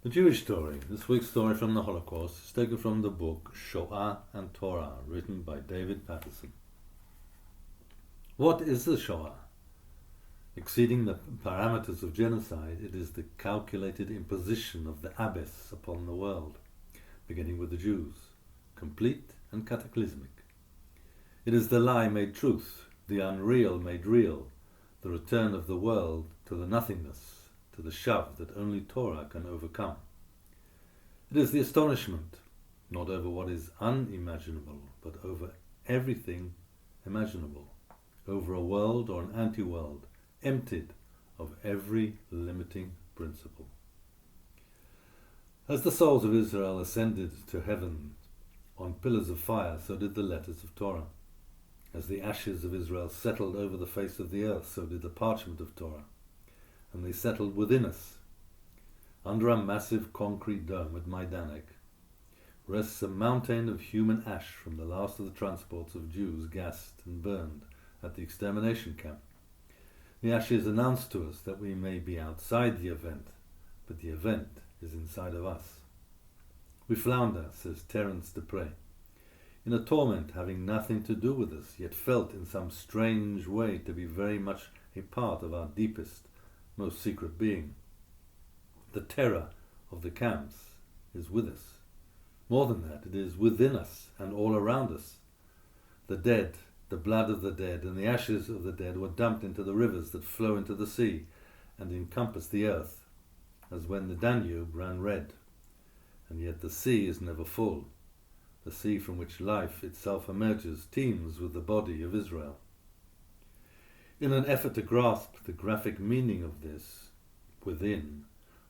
The Jewish story. This week's story from the Holocaust is taken from the book Shoah and Torah, written by David Patterson. What is the Shoah? Exceeding the parameters of genocide, it is the calculated imposition of the abyss upon the world, beginning with the Jews, complete and cataclysmic. It is the lie made truth, the unreal made real, the return of the world to the nothingness, to the shav that only Torah can overcome. It is the astonishment, not over what is unimaginable, but over everything imaginable, over a world or an anti-world, emptied of every limiting principle. As the souls of Israel ascended to heaven on pillars of fire, so did the letters of Torah. As the ashes of Israel settled over the face of the earth, so did the parchment of Torah. And they settled within us. Under a massive concrete dome at Majdanek rests a mountain of human ash from the last of the transports of Jews gassed and burned at the extermination camp. The ashes announce to us that we may be outside the event, but the event is inside of us. We flounder, says Terence de Prey, in a torment having nothing to do with us, yet felt in some strange way to be very much a part of our deepest, most secret being. The terror of the camps is with us. More than that, it is within us and all around us. The dead, the blood of the dead, and the ashes of the dead were dumped into the rivers that flow into the sea and encompass the earth, as when the Danube ran red. And yet the sea is never full. The sea from which life itself emerges teems with the body of Israel. In an effort to grasp the graphic meaning of this, within,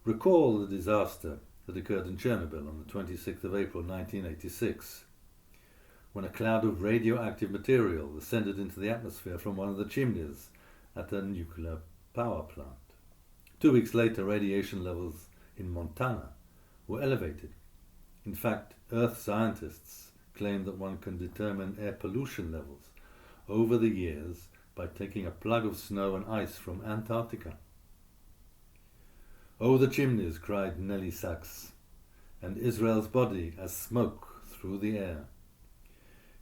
recall the disaster that occurred in Chernobyl on the 26th of April 1986, when a cloud of radioactive material descended into the atmosphere from one of the chimneys at a nuclear power plant. 2 weeks later, radiation levels in Montana were elevated. In fact, Earth scientists claim that one can determine air pollution levels over the years by taking a plug of snow and ice from Antarctica. "Oh, the chimneys," cried Nelly Sachs, "and Israel's body as smoke through the air."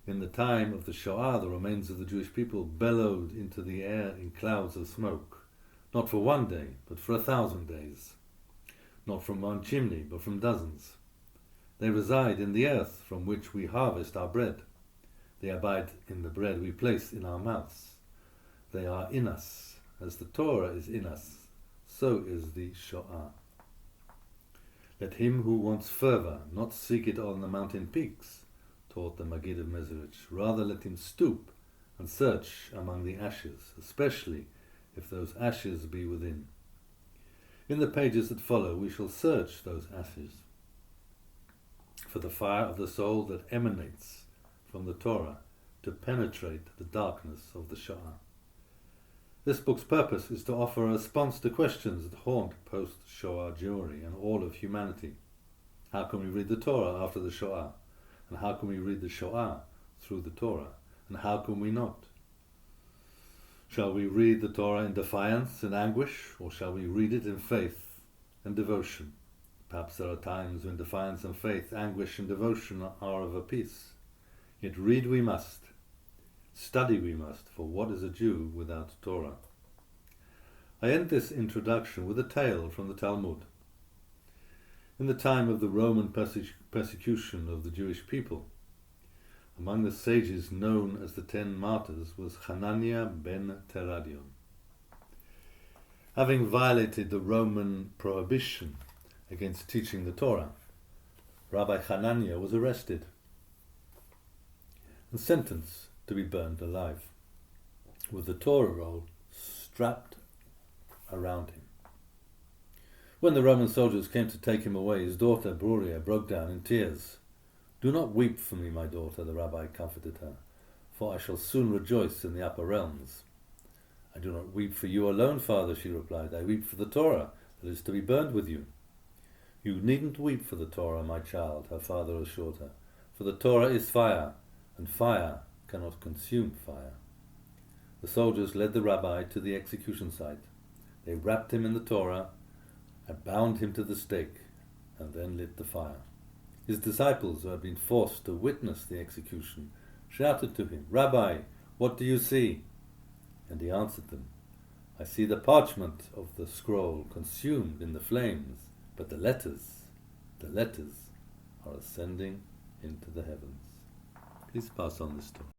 In the time of the Shoah, the remains of the Jewish people bellowed into the air in clouds of smoke, not for 1 day, but for 1,000 days. Not from one chimney, but from dozens. They reside in the earth from which we harvest our bread. They abide in the bread we place in our mouths. They are in us. As the Torah is in us, so is the Shoah. Let him who wants fervor not seek it on the mountain peaks, taught the Maggid of Mezerich. Rather let him stoop and search among the ashes, especially if those ashes be within. In the pages that follow, we shall search those ashes for the fire of the soul that emanates from the Torah to penetrate the darkness of the Shoah. This book's purpose is to offer a response to questions that haunt post-Shoah Jewry and all of humanity. How can we read the Torah after the Shoah? And how can we read the Shoah through the Torah? And how can we not? Shall we read the Torah in defiance and anguish, or shall we read it in faith and devotion? Perhaps there are times when defiance and faith, anguish and devotion are of a piece. Yet read we must. Study we must, for what is a Jew without Torah? I end this introduction with a tale from the Talmud. In the time of the Roman persecution of the Jewish people, among the sages known as the 10 martyrs was Hananiah ben Teradion. Having violated the Roman prohibition against teaching the Torah, Rabbi Chanina was arrested and sentenced to be burned alive, with the Torah roll strapped around him. When the Roman soldiers came to take him away, his daughter Bruria broke down in tears. "Do not weep for me, my daughter," the rabbi comforted her, "for I shall soon rejoice in the upper realms." "I do not weep for you alone, father," she replied. "I weep for the Torah that is to be burned with you." "You needn't weep for the Torah, my child," her father assured her, "for the Torah is fire, and fire cannot consume fire." The soldiers led the rabbi to the execution site. They wrapped him in the Torah and bound him to the stake. and then lit the fire. His disciples, who had been forced to witness the execution, shouted to him, "Rabbi, what do you see?" And he answered them, "I see the parchment of the scroll consumed in the flames, but the letters are ascending into the heavens." Please pass on this story.